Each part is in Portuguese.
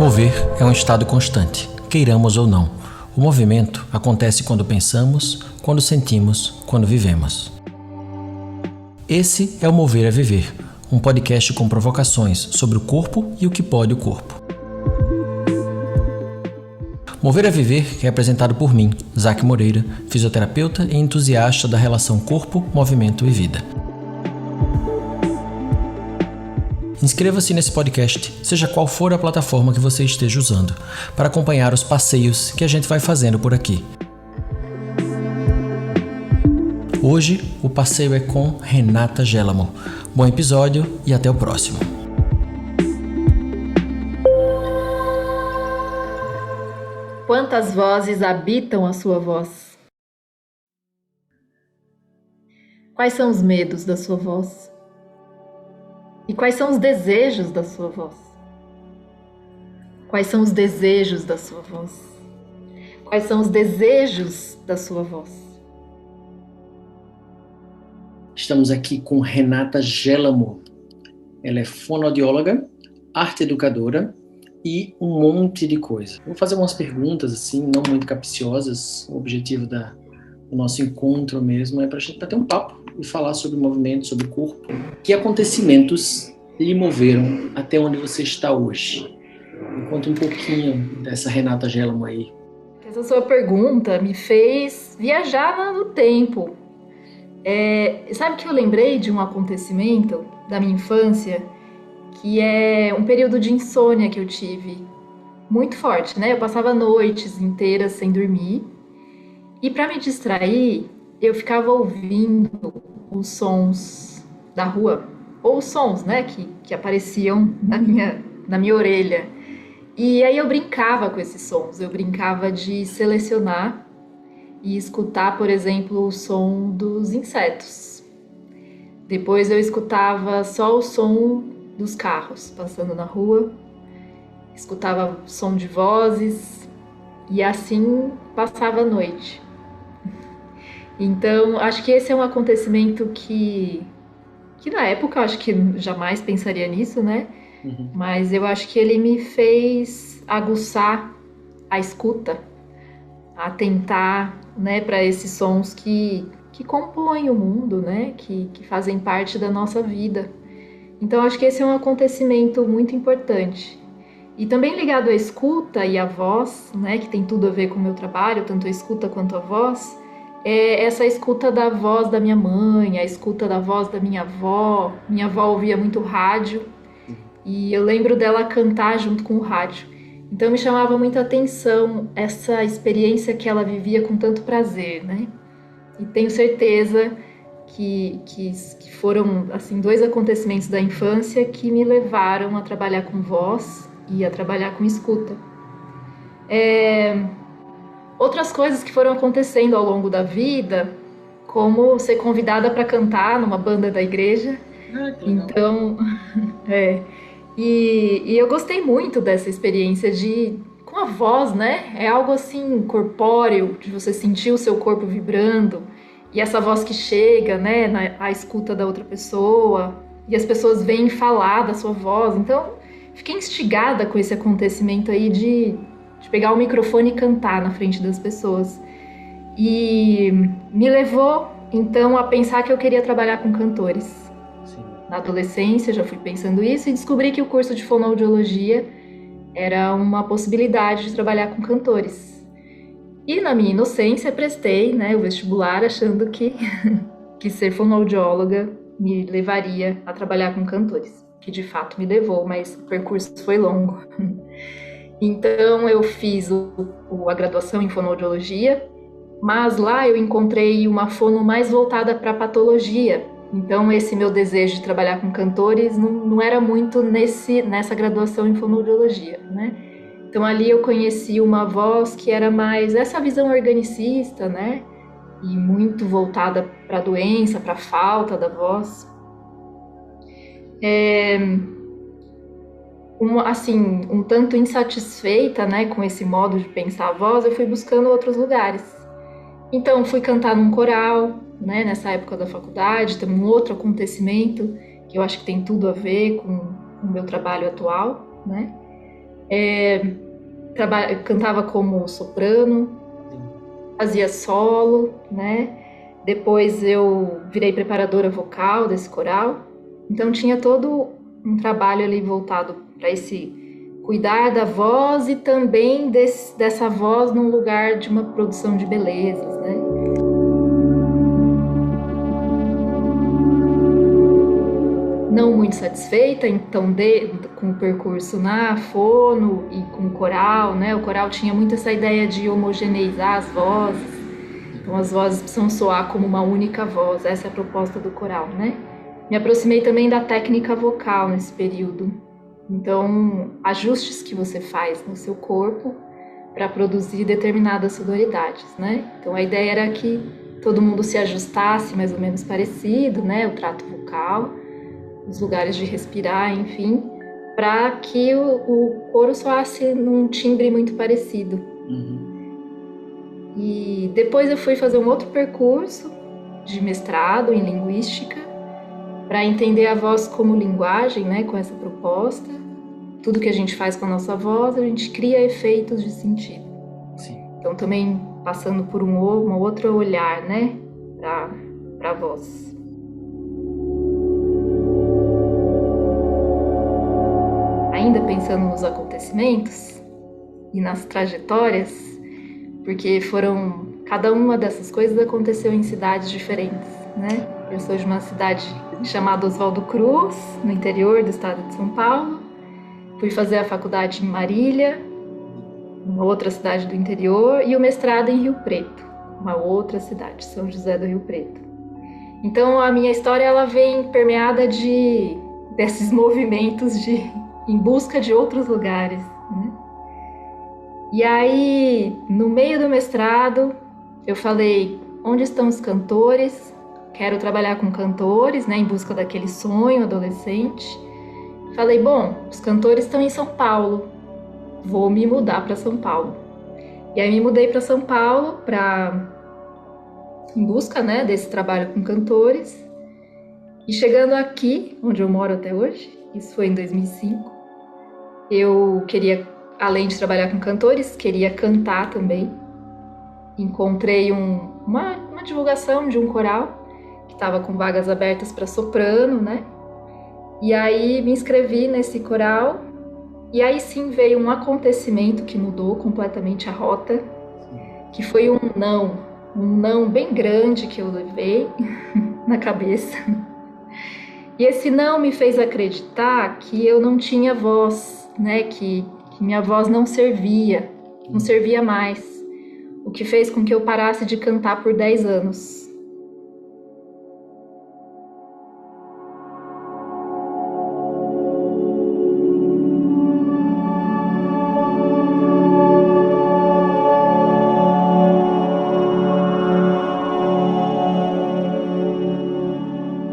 Mover é um estado constante, queiramos ou não. O movimento acontece quando pensamos, quando sentimos, quando vivemos. Esse é o Mover é Viver, um podcast com provocações sobre o corpo e o que pode o corpo. Mover é Viver é apresentado por mim, Zac Moreira, fisioterapeuta e entusiasta da relação corpo, movimento e vida. Inscreva-se nesse podcast, seja qual for a plataforma que você esteja usando, para acompanhar os passeios que a gente vai fazendo por aqui. Hoje, o passeio é com Renata Gelamo. Bom episódio e até o próximo. Quantas vozes habitam a sua voz? Quais são os medos da sua voz? E quais são os desejos da sua voz? Quais são os desejos da sua voz? Quais são os desejos da sua voz? Estamos aqui com Renata Gelamo. Ela é fonoaudióloga, arte educadora e um monte de coisa. Vou fazer umas perguntas assim, não muito capciosas. O objetivo do nosso encontro mesmo é para a gente bater um papo e falar sobre movimento, sobre corpo. Que acontecimentos lhe moveram até onde você está hoje? Me conta um pouquinho dessa Renata Gelamo aí. Essa sua pergunta me fez viajar no tempo. Sabe que eu lembrei de um acontecimento da minha infância, que é um período de insônia que eu tive muito forte, né? Eu passava noites inteiras sem dormir e para me distrair eu ficava ouvindo os sons da rua, ou os sons, né, que apareciam na minha orelha. E aí eu brincava com esses sons, eu brincava de selecionar e escutar, por exemplo, o som dos insetos. Depois eu escutava só o som dos carros passando na rua, escutava som de vozes e assim passava a noite. Então, acho que esse é um acontecimento que na época eu acho que jamais pensaria nisso, né? Uhum. Mas eu acho que ele me fez aguçar a escuta, atentar, né, para esses sons que compõem o mundo, né? Que fazem parte da nossa vida. Então, acho que esse é um acontecimento muito importante. E também ligado à escuta e à voz, né, que tem tudo a ver com o meu trabalho, tanto a escuta quanto a voz, é essa escuta da voz da minha mãe, a escuta da voz da minha avó. Minha avó ouvia muito rádio e eu lembro dela cantar junto com o rádio. Então me chamava muita atenção essa experiência que ela vivia com tanto prazer, né? E tenho certeza que foram assim, dois acontecimentos da infância que me levaram a trabalhar com voz e a trabalhar com escuta. Outras coisas que foram acontecendo ao longo da vida, como ser convidada para cantar numa banda da igreja. Então, E eu gostei muito dessa experiência com a voz, né? É algo assim corpóreo, de você sentir o seu corpo vibrando e essa voz que chega, né, à escuta da outra pessoa e as pessoas vêm falar da sua voz. Então, fiquei instigada com esse acontecimento aí de pegar o microfone e cantar na frente das pessoas. E me levou, então, a pensar que eu queria trabalhar com cantores. Sim. Na adolescência, já fui pensando isso e descobri que o curso de fonoaudiologia era uma possibilidade de trabalhar com cantores. E na minha inocência, prestei, né, o vestibular achando que ser fonoaudióloga me levaria a trabalhar com cantores, que de fato me levou, mas o percurso foi longo. Então eu fiz a graduação em fonoaudiologia, mas lá eu encontrei uma fono mais voltada para patologia. Então esse meu desejo de trabalhar com cantores não era muito nessa graduação em fonoaudiologia, né? Então ali eu conheci uma voz que era mais essa visão organicista, né? E muito voltada para a doença, para a falta da voz. Um tanto insatisfeita, né, com esse modo de pensar a voz, eu fui buscando outros lugares. Então, fui cantar num coral, né, nessa época da faculdade, tem um outro acontecimento que eu acho que tem tudo a ver com o meu trabalho atual, né? Cantava como soprano, fazia solo, né? Depois eu virei preparadora vocal desse coral. Então tinha todo um trabalho ali voltado para esse cuidar da voz e também dessa voz num lugar de uma produção de belezas, né? Não muito satisfeita, então, com o percurso na fono e com o coral, né? O coral tinha muito essa ideia de homogeneizar as vozes. Então, as vozes precisam soar como uma única voz. Essa é a proposta do coral, né? Me aproximei também da técnica vocal nesse período. Então, ajustes que você faz no seu corpo para produzir determinadas sonoridades, né? Então, a ideia era que todo mundo se ajustasse mais ou menos parecido, né? O trato vocal, os lugares de respirar, enfim, para que o coro soasse num timbre muito parecido. E depois eu fui fazer um outro percurso de mestrado em linguística para entender a voz como linguagem, né, com essa proposta. Tudo que a gente faz com a nossa voz, a gente cria efeitos de sentido. Sim. Então também passando por um outro olhar, né, para a voz. Ainda pensando nos acontecimentos e nas trajetórias, porque cada uma dessas coisas aconteceu em cidades diferentes, né? Eu sou de uma cidade chamada Oswaldo Cruz, no interior do estado de São Paulo. Fui fazer a faculdade em Marília, uma outra cidade do interior, e o mestrado em Rio Preto, uma outra cidade, São José do Rio Preto. Então a minha história ela vem permeada desses movimentos em busca de outros lugares, né? E aí, no meio do mestrado, eu falei, onde estão os cantores? Quero trabalhar com cantores, né, em busca daquele sonho adolescente. Falei, bom, os cantores estão em São Paulo, vou me mudar para São Paulo. E aí me mudei para São Paulo em busca, né, desse trabalho com cantores. E chegando aqui, onde eu moro até hoje, isso foi em 2005, eu queria, além de trabalhar com cantores, queria cantar também. Encontrei uma divulgação de um coral que estava com vagas abertas para soprano, né? E aí me inscrevi nesse coral. E aí sim veio um acontecimento que mudou completamente a rota, que foi um não bem grande que eu levei na cabeça. E esse não me fez acreditar que eu não tinha voz, né? Que minha voz não servia mais. O que fez com que eu parasse de cantar por 10 anos.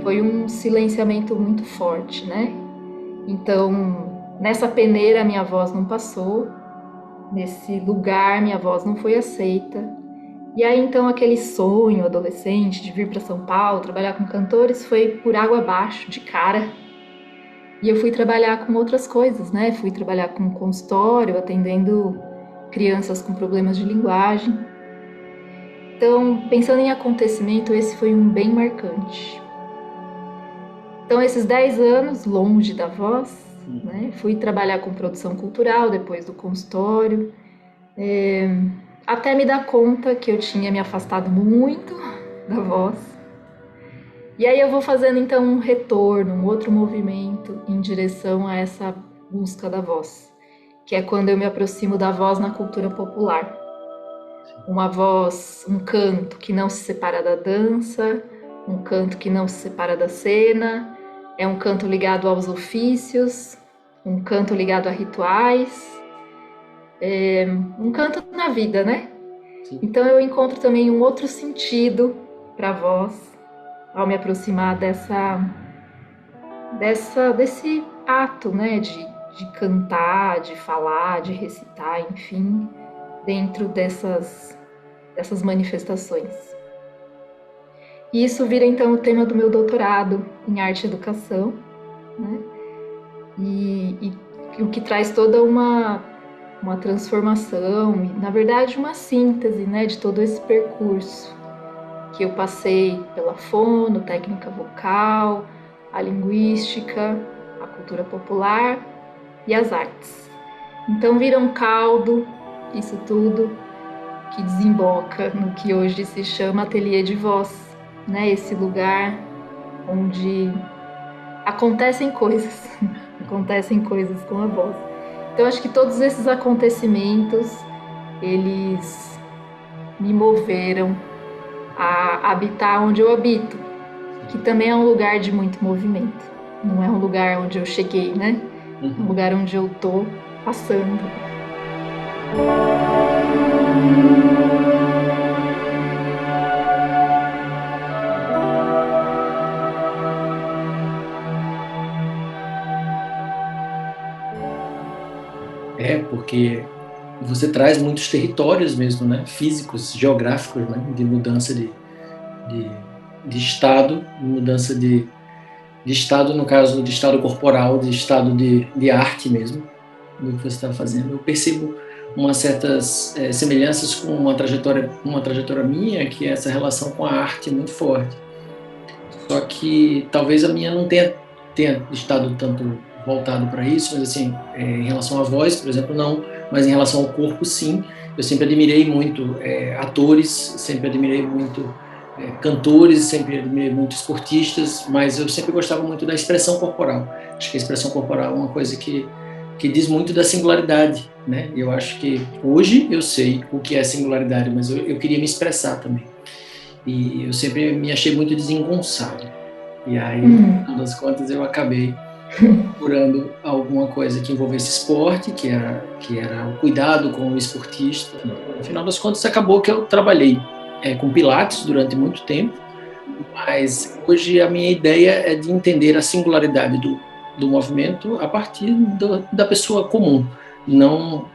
Foi um silenciamento muito forte, né? Então, nessa peneira minha voz não passou, nesse lugar minha voz não foi aceita. E aí então aquele sonho adolescente de vir para São Paulo, trabalhar com cantores, foi por água abaixo, de cara. E eu fui trabalhar com outras coisas, né? Fui trabalhar com consultório, atendendo crianças com problemas de linguagem. Então, pensando em acontecimento, esse foi um bem marcante. Então, esses 10 anos longe da voz, né? Fui trabalhar com produção cultural depois do consultório, até me dar conta que eu tinha me afastado muito da voz. E aí eu vou fazendo então um retorno, um outro movimento em direção a essa busca da voz, que é quando eu me aproximo da voz na cultura popular. Uma voz, um canto que não se separa da dança, um canto que não se separa da cena, é um canto ligado aos ofícios, um canto ligado a rituais, um canto na vida, né? Sim. Então eu encontro também um outro sentido para a voz ao me aproximar desse ato, né? De cantar, de falar, de recitar, enfim, dentro dessas manifestações. E isso vira então o tema do meu doutorado em arte e educação, né? E o que traz toda uma transformação e, na verdade, uma síntese, né, de todo esse percurso que eu passei pela fono, técnica vocal, a linguística, a cultura popular e as artes. Então vira um caldo, isso tudo, que desemboca no que hoje se chama Ateliê de Voz, né? Esse lugar onde acontecem coisas, acontecem coisas com a voz. Então acho que todos esses acontecimentos, eles me moveram a habitar onde eu habito, que também é um lugar de muito movimento. Não é um lugar onde eu cheguei, né? É um lugar onde eu tô passando. Porque você traz muitos territórios mesmo, né? Físicos, geográficos, né? De mudança de estado, mudança de estado, no caso de estado corporal, de estado de arte mesmo, do que você está fazendo. Eu percebo umas certas semelhanças com uma trajetória minha, que é essa relação com a arte muito forte. Só que talvez a minha não tenha estado tanto voltado para isso, mas assim, em relação à voz, por exemplo, não, mas em relação ao corpo, sim. Eu sempre admirei muito atores, sempre admirei muito cantores, sempre admirei muito esportistas, mas eu sempre gostava muito da expressão corporal. Acho que a expressão corporal é uma coisa que diz muito da singularidade, né? Eu acho que hoje eu sei o que é singularidade, mas eu queria me expressar também. E eu sempre me achei muito desengonçado. E aí, no final das contas, eu acabei procurando alguma coisa que envolvesse esporte, que era o cuidado com o esportista. No final das contas, acabou que eu trabalhei com Pilates durante muito tempo, mas hoje a minha ideia é de entender a singularidade do movimento a partir da pessoa comum, não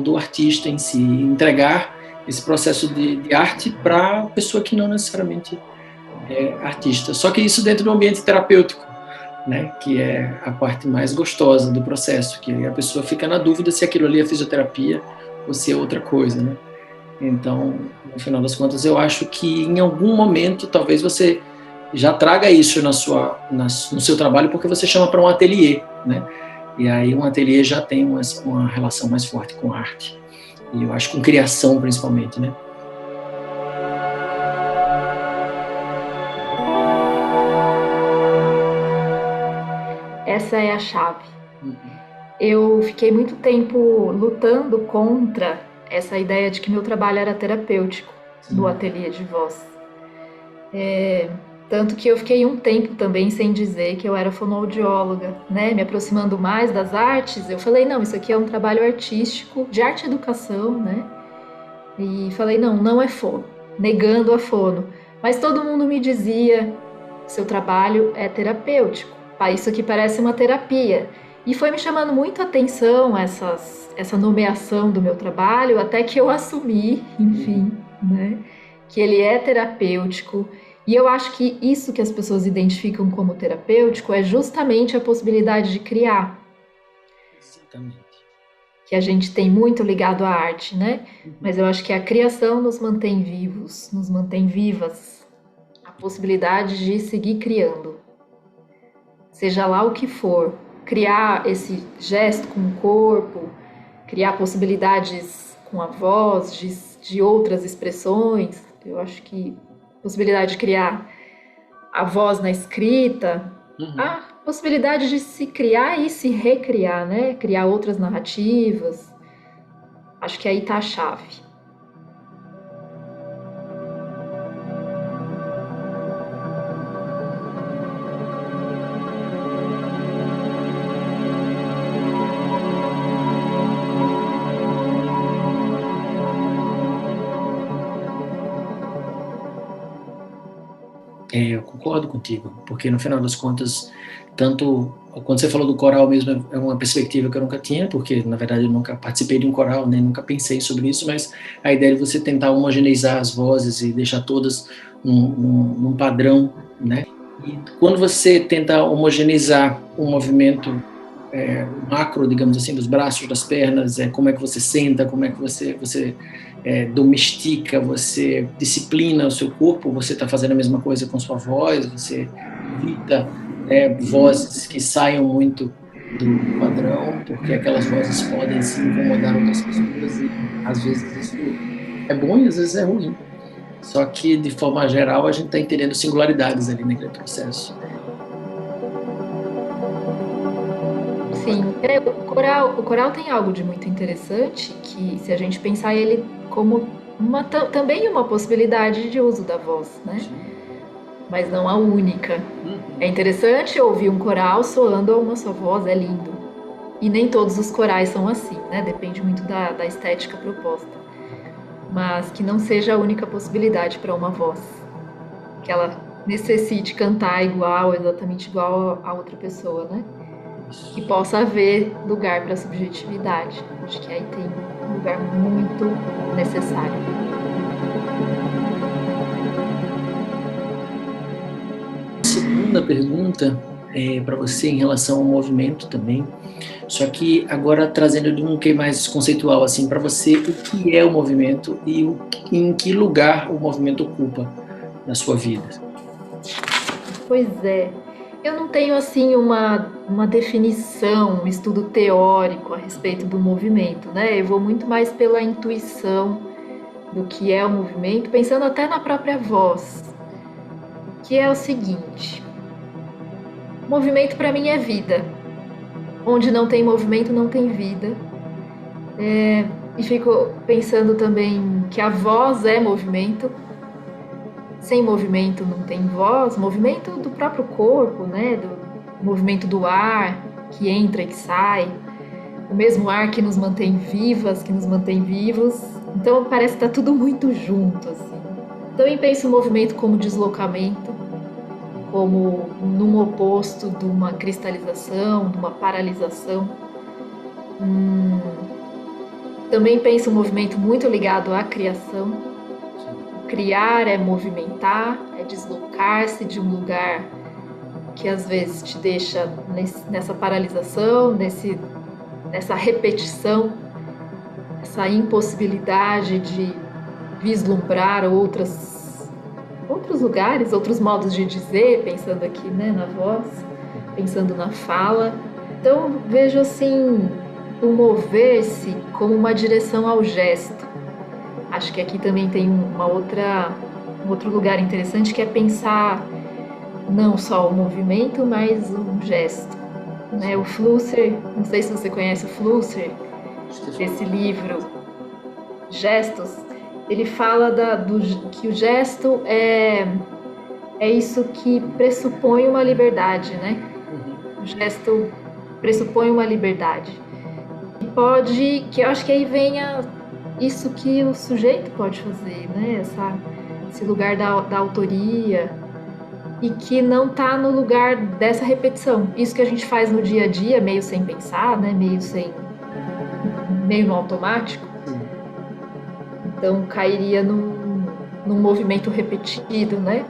do artista em si, entregar esse processo de arte para a pessoa que não necessariamente é artista. Só que isso dentro do ambiente terapêutico, né, que é a parte mais gostosa do processo, que a pessoa fica na dúvida se aquilo ali é fisioterapia ou se é outra coisa, né? Então, no final das contas, eu acho que em algum momento talvez você já traga isso no seu trabalho, porque você chama para um ateliê, né? E aí um ateliê já tem uma relação mais forte com arte. E eu acho com criação, principalmente, né? Essa é a chave. Eu fiquei muito tempo lutando contra essa ideia de que meu trabalho era terapêutico no ateliê de voz. Tanto que eu fiquei um tempo também sem dizer que eu era fonoaudióloga, né? Me aproximando mais das artes, eu falei, não, isso aqui é um trabalho artístico, de arte e educação, né? E falei, não é fono, negando a fono. Mas todo mundo me dizia, seu trabalho é terapêutico, isso aqui parece uma terapia. E foi me chamando muito a atenção essa nomeação do meu trabalho, até que eu assumi, enfim, né, que ele é terapêutico. E eu acho que isso que as pessoas identificam como terapêutico é justamente a possibilidade de criar. Exatamente. Que a gente tem muito ligado à arte, né? Mas eu acho que a criação nos mantém vivos, nos mantém vivas. A possibilidade de seguir criando. Seja lá o que for, criar esse gesto com o corpo, criar possibilidades com a voz, de outras expressões. Eu acho que a possibilidade de criar a voz na escrita, a possibilidade de se criar e se recriar, né? Criar outras narrativas. Acho que aí está a chave. Eu concordo contigo, porque no final das contas, tanto quando você falou do coral mesmo, é uma perspectiva que eu nunca tinha, porque na verdade eu nunca participei de um coral, nem nunca pensei sobre isso, mas a ideia de você tentar homogeneizar as vozes e deixar todas num padrão, né? E quando você tenta homogeneizar um movimento macro, digamos assim, dos braços, das pernas, como é que você senta, como é que você domestica, você disciplina o seu corpo, você está fazendo a mesma coisa com sua voz, você evita vozes que saiam muito do padrão, porque aquelas vozes podem se incomodar outras pessoas e às vezes isso é bom e às vezes é ruim. Só que, de forma geral, a gente está entendendo singularidades ali naquele processo. Sim, o coral tem algo de muito interessante que, se a gente pensar ele como também uma possibilidade de uso da voz, né? Mas não a única. É interessante ouvir um coral soando a uma só voz, é lindo. E nem todos os corais são assim, né? Depende muito da estética proposta. Mas que não seja a única possibilidade para uma voz. Que ela necessite cantar igual, exatamente igual a outra pessoa, né? Que possa haver lugar para a subjetividade. Acho que aí tem um lugar muito necessário. Segunda pergunta para você em relação ao movimento também, só que agora trazendo de um que mais conceitual assim para você, o que é o movimento e em que lugar o movimento ocupa na sua vida? Pois é, eu não tenho assim uma definição, um estudo teórico a respeito do movimento, né? Eu vou muito mais pela intuição do que é o movimento, pensando até na própria voz, que é o seguinte: movimento para mim é vida. Onde não tem movimento, não tem vida. E fico pensando também que a voz é movimento. Sem movimento não tem voz. Movimento do próprio corpo, né? Do movimento do ar que entra e que sai. O mesmo ar que nos mantém vivas, que nos mantém vivos. Então parece que está tudo muito junto, assim. Também penso o movimento como deslocamento, como num oposto de uma cristalização, de uma paralisação. Também penso um movimento muito ligado à criação. Criar é movimentar, é deslocar-se de um lugar que às vezes te deixa nessa paralisação, nessa repetição, essa impossibilidade de vislumbrar outros lugares, outros modos de dizer, pensando aqui, né, na voz, pensando na fala. Então vejo assim o mover-se como uma direção ao gesto. Acho que aqui também tem um outro lugar interessante, que é pensar não só o movimento, mas um gesto, né? O Flusser, não sei se você conhece o Flusser, esse livro Gestos, ele fala que o gesto é isso que pressupõe uma liberdade, né? O gesto pressupõe uma liberdade. Que eu acho que aí venha isso que o sujeito pode fazer, né? Esse lugar da autoria, e que não está no lugar dessa repetição. Isso que a gente faz no dia a dia, meio sem pensar, né? Meio no automático. Então cairia num movimento repetido, né?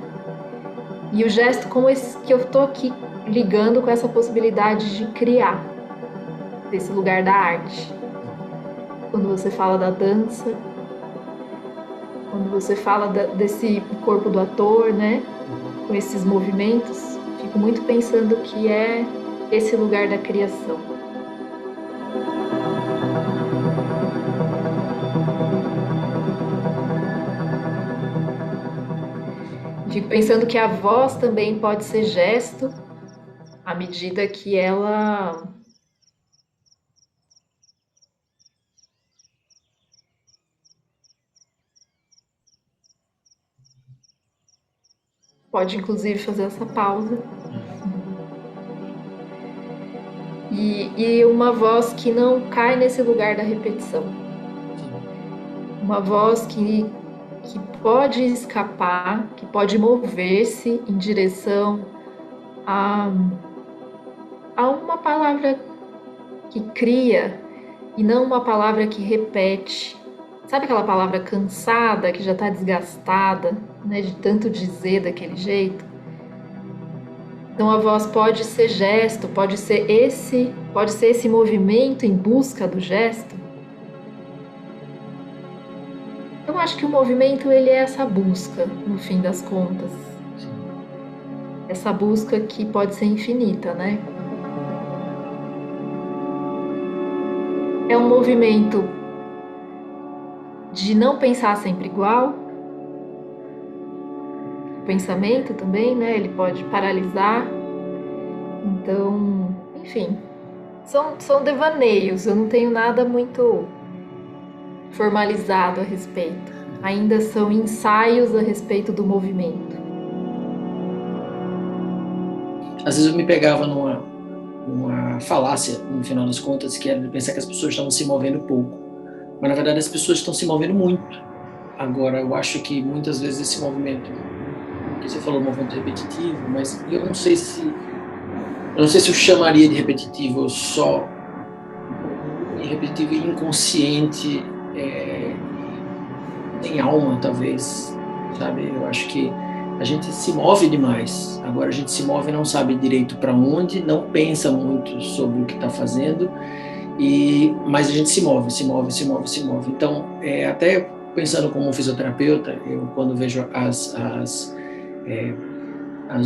E o gesto como esse que eu estou aqui ligando com essa possibilidade de criar, desse lugar da arte. Quando você fala da dança, quando você fala desse corpo do ator, né? Com esses movimentos, fico muito pensando que é esse lugar da criação. Fico pensando que a voz também pode ser gesto, à medida que ela pode inclusive fazer essa pausa. E uma voz que não cai nesse lugar da repetição. Uma voz que pode escapar, que pode mover-se em direção a uma palavra que cria e não uma palavra que repete. Sabe aquela palavra cansada, que já está desgastada, né, de tanto dizer daquele jeito? Então a voz pode ser gesto, pode ser esse movimento em busca do gesto. Eu acho que o movimento ele é essa busca, no fim das contas. Essa busca que pode ser infinita, né? É um movimento de não pensar sempre igual. O pensamento também, né? Ele pode paralisar. Então, enfim, são devaneios. Eu não tenho nada muito formalizado a respeito. Ainda são ensaios a respeito do movimento. Às vezes eu me pegava numa falácia, no final das contas, que era de pensar que as pessoas estavam se movendo pouco. Mas, na verdade, as pessoas estão se movendo muito. Agora, eu acho que muitas vezes esse movimento, que você falou, movimento repetitivo, mas eu não sei se eu chamaria de repetitivo só repetitivo e inconsciente, em alma, talvez, sabe? Eu acho que a gente se move demais. Agora a gente se move e não sabe direito para onde, não pensa muito sobre o que está fazendo, mas a gente se move. Então, até pensando como fisioterapeuta, eu quando vejo as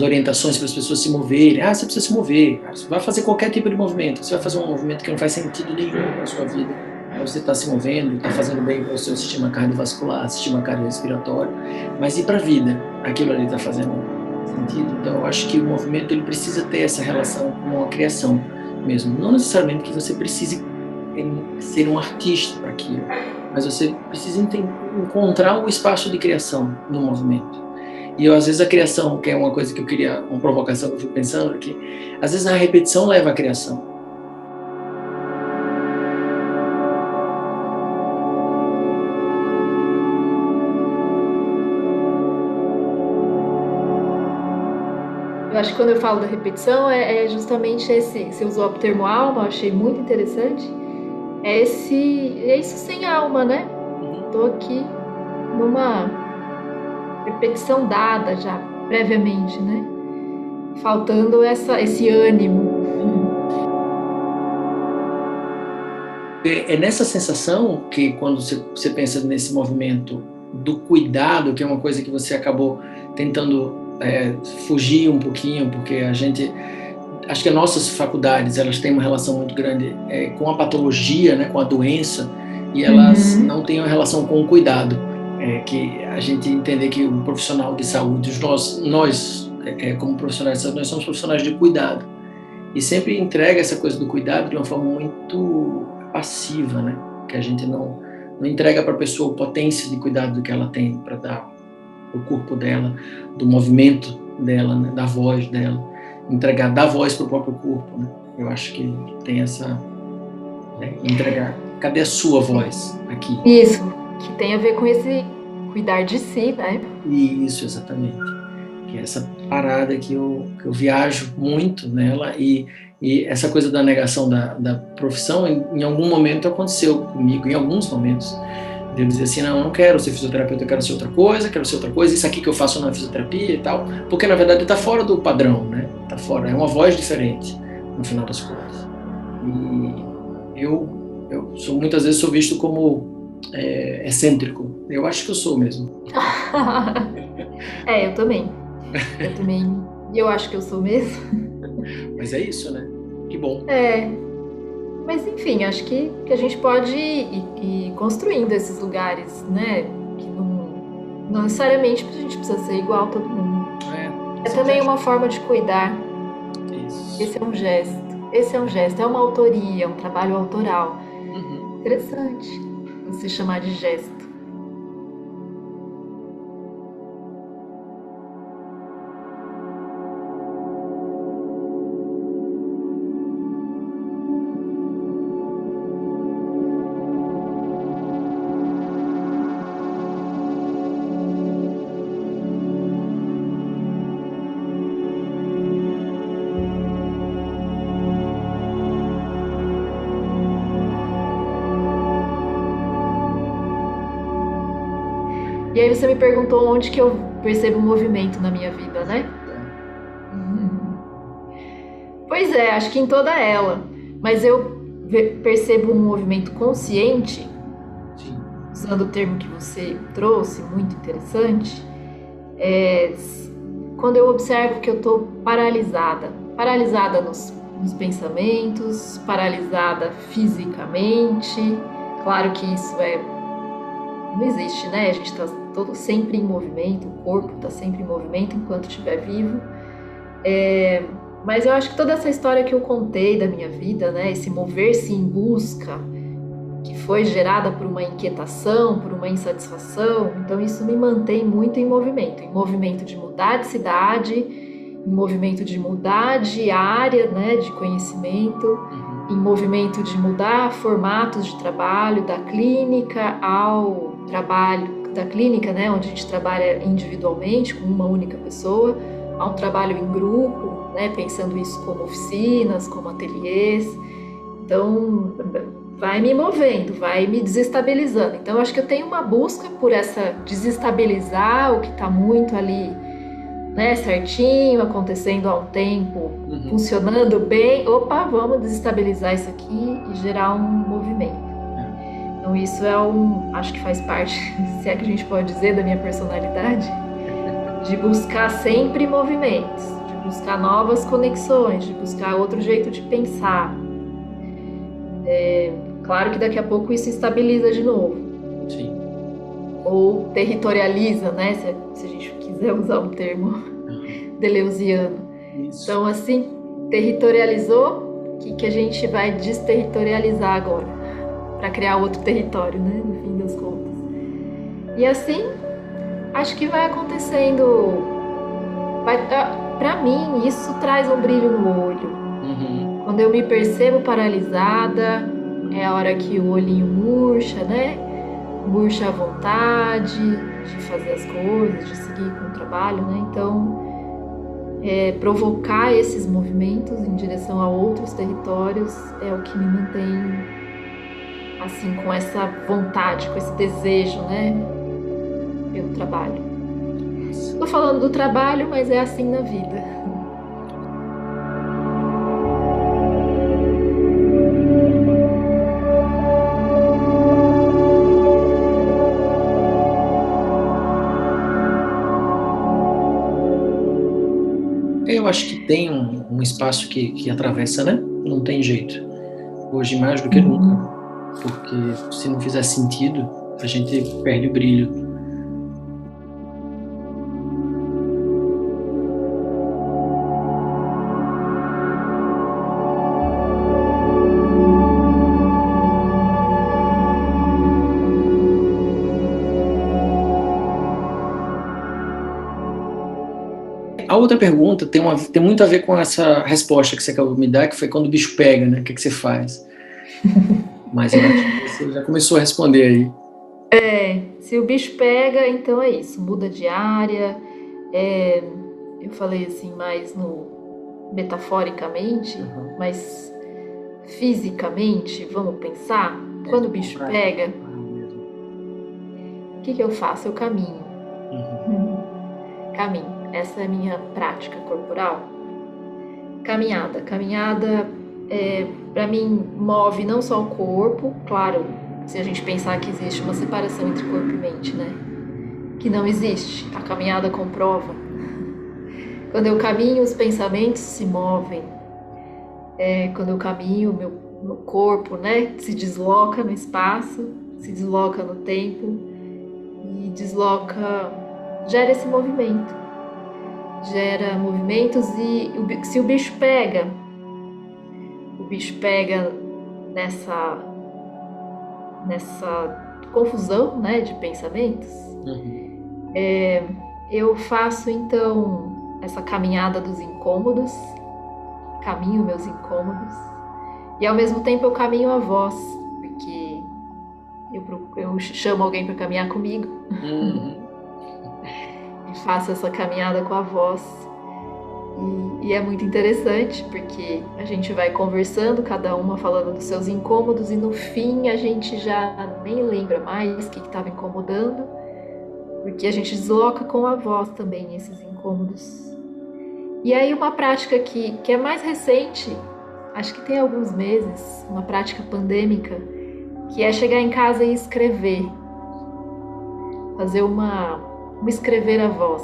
orientações para as pessoas se moverem, você precisa se mover, você vai fazer qualquer tipo de movimento, você vai fazer um movimento que não faz sentido nenhum na sua vida, você está se movendo, está fazendo bem para o seu sistema cardiovascular, sistema cardiorrespiratório, mas e para a vida? Aquilo ali está fazendo sentido? Então eu acho que o movimento ele precisa ter essa relação com a criação mesmo, não necessariamente que você precise ser um artista para aquilo, mas você precisa encontrar o espaço de criação no movimento. E às vezes a criação, que é uma coisa que eu queria, uma provocação que eu fui pensando, que às vezes a repetição leva à criação. Eu acho que quando eu falo da repetição é justamente esse, você usou o termo alma, eu achei muito interessante, é isso sem alma, né? Estou aqui numa repetição dada já previamente, né? Faltando esse ânimo. É nessa sensação que quando você pensa nesse movimento do cuidado, que é uma coisa que você acabou tentando fugir um pouquinho, porque acho que as nossas faculdades elas têm uma relação muito grande com a patologia, né, com a doença, e elas não têm uma relação com o cuidado. Que a gente entender que o profissional de saúde, nós como profissionais de saúde, nós somos profissionais de cuidado, e sempre entrega essa coisa do cuidado de uma forma muito passiva, né? Que a gente não entrega para a pessoa a potência de cuidado que ela tem para dar o corpo dela, do movimento dela, né? Da voz dela, dar voz para o próprio corpo, né? Eu acho que tem essa entregar. Cadê a sua voz aqui? Isso, que tem a ver com esse cuidar de si, né? Isso, exatamente. Que é essa parada que eu viajo muito nela, e essa coisa da negação da profissão, em algum momento aconteceu comigo, em alguns momentos, de eu dizer assim, não, eu não quero ser fisioterapeuta, eu quero ser outra coisa, isso aqui que eu faço na fisioterapia e tal, porque na verdade está fora do padrão, né? Está fora, é uma voz diferente, no final das contas. E eu muitas vezes sou visto como excêntrico. Eu acho que eu sou mesmo. Eu também. E eu acho que eu sou mesmo. Mas é isso, né? Que bom. Mas enfim, acho que a gente pode ir construindo esses lugares, né? Que não necessariamente a gente precisa ser igual a todo mundo. É também uma forma de cuidar. Isso. Esse é um gesto, é uma autoria, é um trabalho autoral. Interessante você chamar de gesto. E aí você me perguntou onde que eu percebo o movimento na minha vida, né? Pois é, acho que em toda ela. Mas eu percebo um movimento consciente, Sim. usando o termo que você trouxe, muito interessante, é quando eu observo que eu estou paralisada. Paralisada nos pensamentos, paralisada fisicamente. Claro que isso não existe, né? A gente está todo sempre em movimento, o corpo está sempre em movimento enquanto estiver vivo. Mas eu acho que toda essa história que eu contei da minha vida, né? Esse mover-se em busca, que foi gerada por uma inquietação, por uma insatisfação, então isso me mantém muito em movimento de mudar de cidade, em movimento de mudar de área, né? De conhecimento, em movimento de mudar formatos de trabalho, da clínica ao trabalho, da clínica, né, onde a gente trabalha individualmente com uma única pessoa, a um trabalho em grupo, né, pensando isso como oficinas, como ateliês. Então, vai me movendo, vai me desestabilizando. Então, eu acho que eu tenho uma busca por essa desestabilizar o que está muito ali, né, certinho, acontecendo há um tempo, funcionando bem. Opa, vamos desestabilizar isso aqui e gerar um movimento. Então isso acho que faz parte, se é que a gente pode dizer, da minha personalidade, de buscar sempre movimentos, de buscar novas conexões, de buscar outro jeito de pensar. Claro que daqui a pouco isso estabiliza de novo. Sim. Ou territorializa, né? Se a gente quiser usar um termo deleuziano. Isso. Então, assim, territorializou, o que a gente vai desterritorializar agora? Para criar outro território, né? No fim das contas. E assim, acho que vai acontecendo. Para mim, isso traz um brilho no olho. Quando eu me percebo paralisada, é a hora que o olhinho murcha, né? Murcha a vontade de fazer as coisas, de seguir com o trabalho, né? Então, provocar esses movimentos em direção a outros territórios é o que me mantém assim, com essa vontade, com esse desejo, né, pelo trabalho. Estou falando do trabalho, mas é assim na vida. Eu acho que tem um espaço que atravessa, né? Não tem jeito. Hoje mais do que nunca. Porque se não fizer sentido, a gente perde o brilho. A outra pergunta tem muito a ver com essa resposta que você acabou de me dar, que foi quando o bicho pega, né? O que você faz? Mas eu acho que você já começou a responder aí. Se o bicho pega, então é isso, muda de área. Eu falei assim mais metaforicamente, mas fisicamente, vamos pensar? Quando o bicho pega, o que eu faço? Eu caminho. Caminho. Essa é a minha prática corporal. Caminhada. Caminhada, para mim, move não só o corpo, claro, se a gente pensar que existe uma separação entre corpo e mente, né? Que não existe. A caminhada comprova. Quando eu caminho, os pensamentos se movem. Quando eu caminho, meu corpo, né, se desloca no espaço, se desloca no tempo e gera esse movimento. Gera movimentos e se o bicho pega nessa confusão, né, de pensamentos, eu faço então essa caminhada dos incômodos, caminho meus incômodos e ao mesmo tempo eu caminho a voz, porque eu chamo alguém para caminhar comigo. E faço essa caminhada com a voz. E é muito interessante, porque a gente vai conversando, cada uma falando dos seus incômodos, e no fim a gente já nem lembra mais o que estava incomodando, porque a gente desloca com a voz também esses incômodos. E aí uma prática que é mais recente, acho que tem alguns meses, uma prática pandêmica, que é chegar em casa e escrever. Fazer um escrever a voz.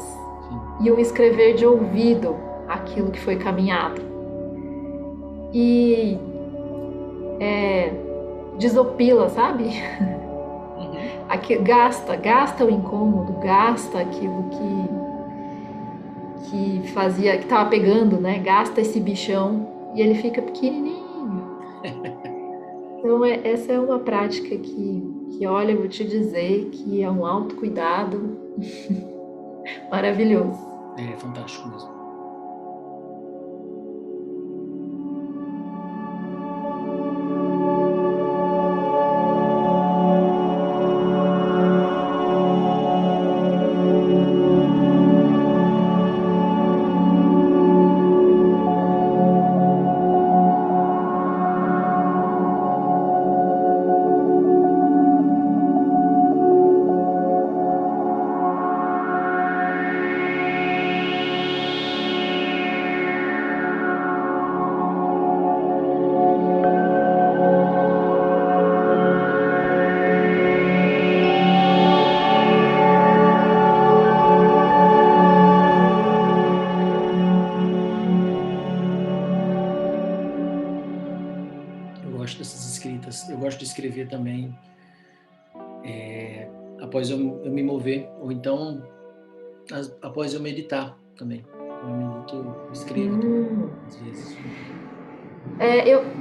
E um escrever de ouvido aquilo que foi caminhado. E desopila, sabe? Aqui, gasta o incômodo, gasta aquilo que fazia, que tava pegando, né? Gasta esse bichão e ele fica pequenininho. Então essa é uma prática que olha, eu vou te dizer que é um autocuidado maravilhoso. É fantástico mesmo. Eu gosto dessas escritas. Eu gosto de escrever também após eu me mover, ou então após eu meditar também. Eu medito, eu escrevo às vezes.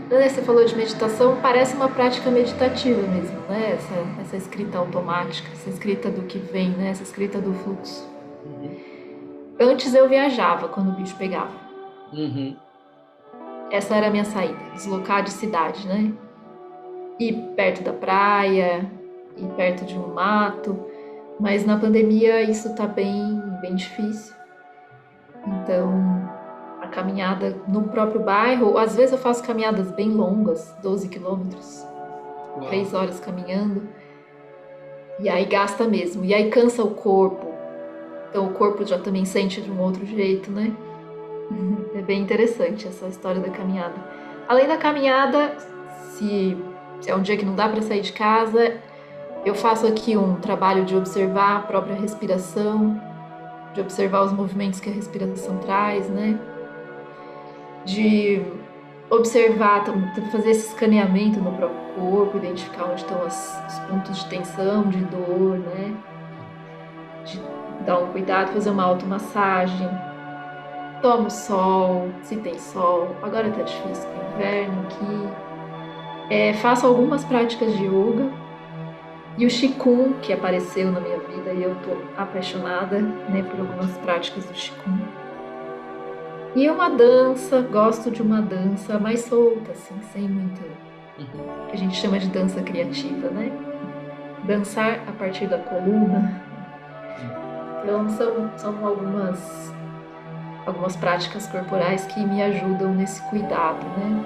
Você falou de meditação, parece uma prática meditativa mesmo, né? Essa escrita automática, essa escrita do que vem, né? Essa escrita do fluxo. Antes eu viajava quando o bicho pegava. Essa era a minha saída, deslocar de cidade, né? Ir perto da praia, ir perto de um mato. Mas na pandemia isso tá bem difícil. Então, a caminhada no próprio bairro, às vezes eu faço caminhadas bem longas, 12 quilômetros, 3 horas caminhando. E aí gasta mesmo, e aí cansa o corpo. Então o corpo já também sente de um outro jeito, né? É bem interessante essa história da caminhada. Além da caminhada, se é um dia que não dá para sair de casa, eu faço aqui um trabalho de observar a própria respiração, de observar os movimentos que a respiração traz, né? De observar, fazer esse escaneamento no próprio corpo, identificar onde estão os pontos de tensão, de dor, né? De dar um cuidado, fazer uma automassagem. Tomo sol, se tem sol. Agora tá difícil, é inverno aqui. Faço algumas práticas de yoga. E o Qigong, que apareceu na minha vida, e eu tô apaixonada, né, por algumas práticas do Qigong. E uma dança, gosto de uma dança mais solta, assim, sem muito... que a gente chama de dança criativa, né? Dançar a partir da coluna. Então são algumas práticas corporais que me ajudam nesse cuidado, né?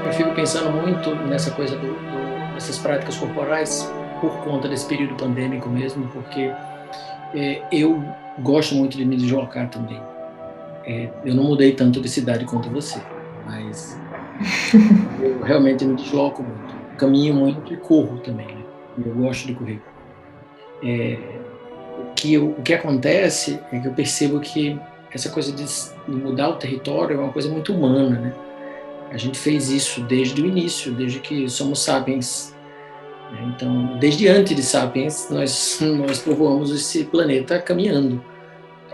Eu fico pensando muito nessa coisa dessas práticas corporais por conta desse período pandêmico mesmo, porque eu gosto muito de me deslocar também. Eu não mudei tanto de cidade quanto você, mas eu realmente me desloco muito. Caminho muito e corro também, né? Eu gosto de correr. O que acontece é que eu percebo que essa coisa de mudar o território é uma coisa muito humana, né? A gente fez isso desde o início, desde que somos sapiens. Então, desde antes de sapiens, nós povoamos esse planeta caminhando,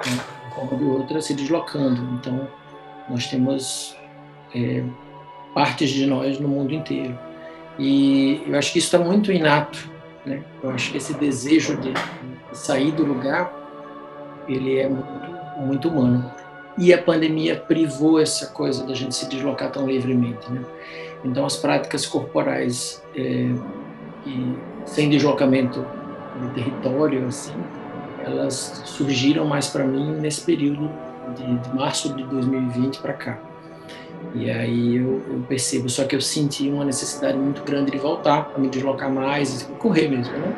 de uma forma ou de outra, se deslocando. Então, nós temos partes de nós no mundo inteiro. E eu acho que isso está muito inato, né? Eu acho que esse desejo de sair do lugar, ele é muito, muito humano. e a pandemia privou essa coisa da gente se deslocar tão livremente, né? Então, as práticas corporais e sem deslocamento de território, assim, elas surgiram mais para mim nesse período de março de 2020 para cá. E aí eu percebo, só que eu senti uma necessidade muito grande de voltar, a me deslocar mais, correr mesmo, né?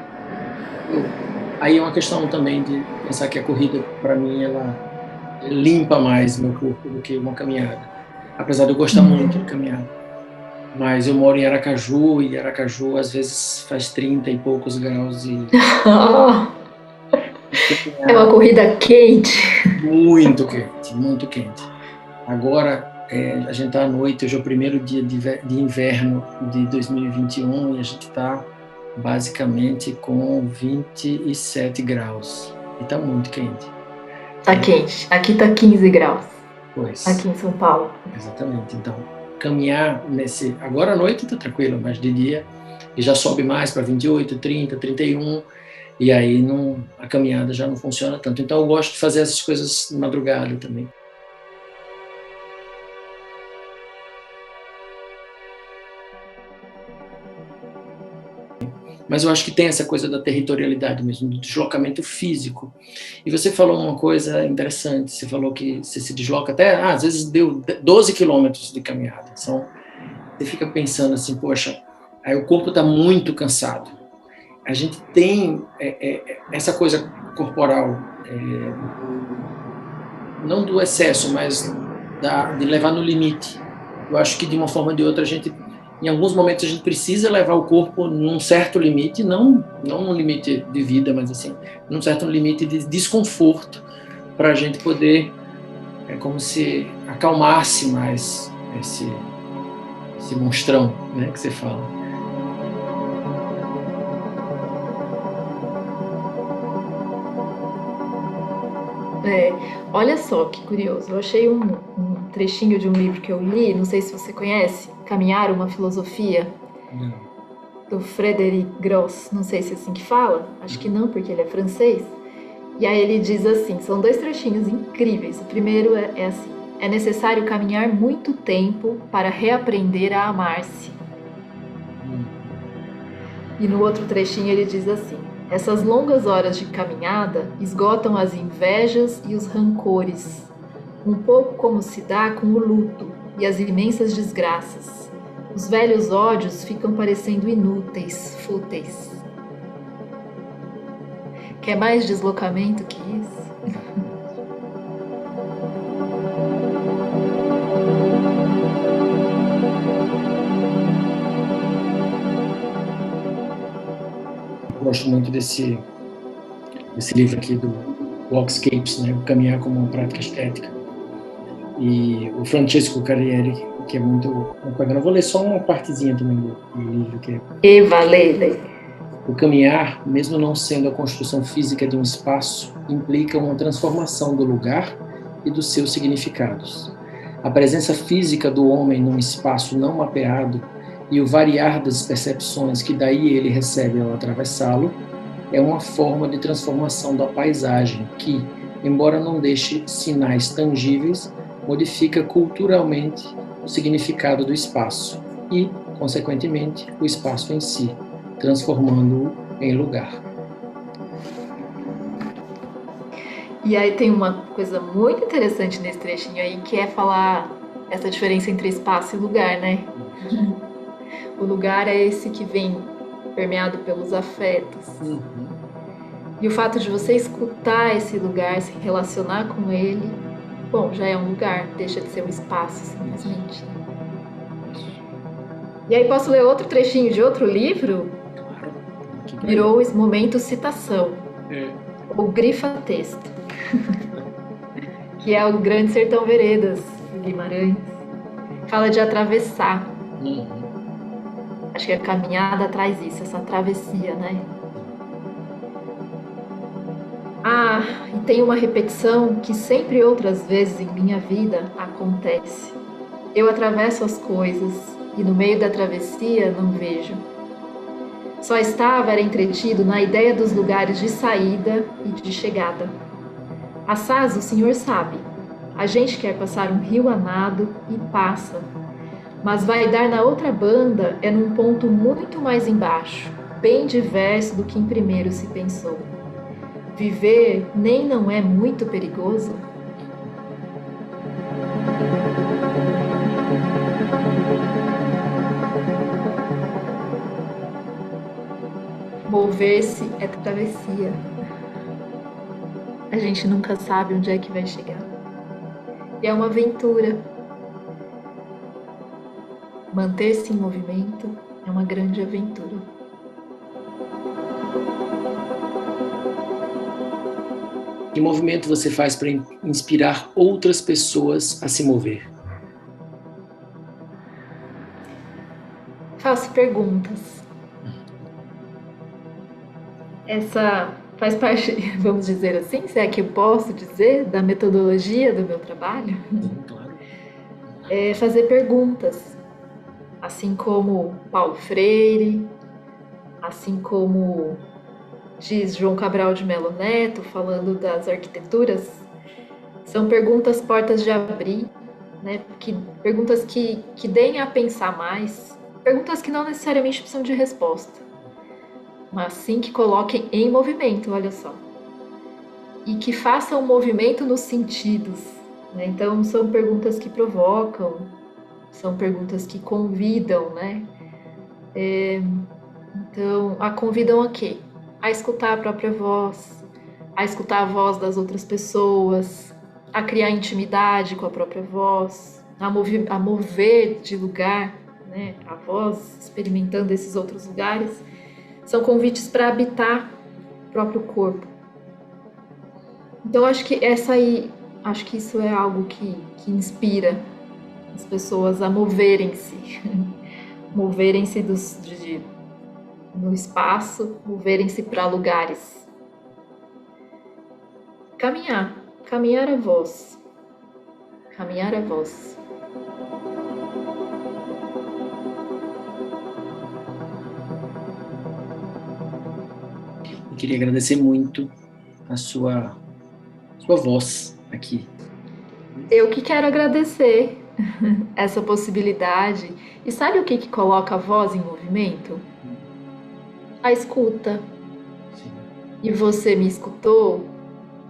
Aí é uma questão também de pensar que a corrida, para mim, ela limpa mais meu corpo do que uma caminhada. Apesar de eu gostar muito de caminhar. Mas eu moro em Aracaju, e Aracaju às vezes faz 30 e poucos graus e É uma corrida quente. muito quente. Agora, a gente está à noite, hoje é o primeiro dia de inverno de 2021 e a gente está basicamente com 27 graus. E está muito quente. Tá quente. Aqui tá 15 graus. Pois. Aqui em São Paulo. Exatamente. Então, caminhar nesse... Agora à noite está tranquilo, mas de dia e já sobe mais para 28, 30, 31, e aí a caminhada já não funciona tanto. Então eu gosto de fazer essas coisas de madrugada também. Mas eu acho que tem essa coisa da territorialidade mesmo, do deslocamento físico. E você falou uma coisa interessante, você falou que você se desloca até, às vezes deu 12 quilômetros de caminhada. Então, você fica pensando assim, poxa, aí o corpo está muito cansado. A gente tem essa coisa corporal, não do excesso, mas de levar no limite. Eu acho que de uma forma ou de outra em alguns momentos a gente precisa levar o corpo num certo limite, não num limite de vida, mas assim, num certo limite de desconforto, para a gente poder, como se acalmasse mais esse monstrão, né, que você fala. Olha só que curioso. Eu achei um trechinho de um livro que eu li, não sei se você conhece, Caminhar, uma Filosofia, do Frédéric Gross. Não sei se é assim que fala, acho que não, porque ele é francês. E aí ele diz assim, são 2 trechinhos incríveis. O primeiro é assim: é necessário caminhar muito tempo para reaprender a amar-se. E no outro trechinho ele diz assim: essas longas horas de caminhada esgotam as invejas e os rancores, um pouco como se dá com o luto e as imensas desgraças. Os velhos ódios ficam parecendo inúteis, fúteis. Quer mais deslocamento que isso? Eu gosto muito desse livro aqui do Walkscapes, né? Caminhar como uma prática estética. E o Francesco Carrieri, que é muito bacana. Eu vou ler só uma partezinha também do livro, que é... O caminhar, mesmo não sendo a construção física de um espaço, implica uma transformação do lugar e dos seus significados. A presença física do homem num espaço não mapeado e o variar das percepções que daí ele recebe ao atravessá-lo é uma forma de transformação da paisagem que, embora não deixe sinais tangíveis, modifica culturalmente o significado do espaço e, consequentemente, o espaço em si, transformando-o em lugar. E aí tem uma coisa muito interessante nesse trechinho aí, que é falar essa diferença entre espaço e lugar, né? O lugar é esse que vem permeado pelos afetos. E o fato de você escutar esse lugar, se relacionar com ele, bom, já é um lugar, deixa de ser um espaço, simplesmente. E aí posso ler outro trechinho de outro livro? Virou esse momento citação. Ou grifa-texto. Que é o Grande Sertão Veredas, de Guimarães. Fala de atravessar. Acho que a caminhada traz isso, essa travessia, né? E tem uma repetição que sempre outras vezes em minha vida acontece. Eu atravesso as coisas e no meio da travessia não vejo. Só era entretido na ideia dos lugares de saída e de chegada. Assaz o senhor sabe. A gente quer passar um rio a nado e passa, mas vai dar na outra banda é num ponto muito mais embaixo, bem diverso do que em primeiro se pensou. Viver nem não é muito perigoso? Mover-se é travessia. A gente nunca sabe onde é que vai chegar. E é uma aventura. Manter-se em movimento é uma grande aventura. Que movimento você faz para inspirar outras pessoas a se mover? Faço perguntas. Essa faz parte, vamos dizer assim, se é que eu posso dizer, da metodologia do meu trabalho. Claro. É fazer perguntas. Assim como Paulo Freire, assim como diz João Cabral de Melo Neto, falando das arquiteturas, são perguntas portas de abrir, né? Perguntas que deem a pensar mais, perguntas que não necessariamente precisam de resposta, mas sim que coloquem em movimento, olha só. E que façam movimento nos sentidos, né? Então, são perguntas que provocam, são perguntas que convidam, né? Então, a convidam a quê? A escutar a própria voz, a escutar a voz das outras pessoas, a criar intimidade com a própria voz, a mover de lugar, né? A voz experimentando esses outros lugares. São convites para habitar o próprio corpo. Então, acho que isso é algo que inspira as pessoas a moverem-se, moverem-se no espaço, moverem-se para lugares. Caminhar a voz. Caminhar a voz. Eu queria agradecer muito a sua voz aqui. Eu que quero agradecer essa possibilidade. E sabe o que coloca a voz em movimento? A escuta. Sim. E você me escutou,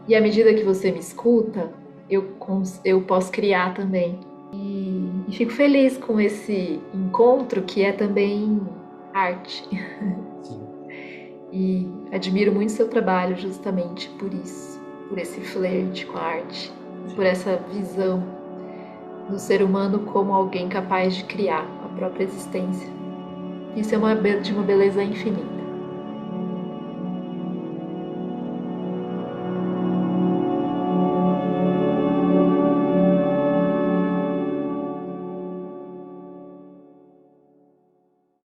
e à medida que você me escuta, eu posso criar também. E fico feliz com esse encontro que é também arte. Sim. E admiro muito seu trabalho justamente por isso, por esse flerte com a arte, por essa visão do ser humano como alguém capaz de criar a própria existência. Isso é de uma beleza infinita.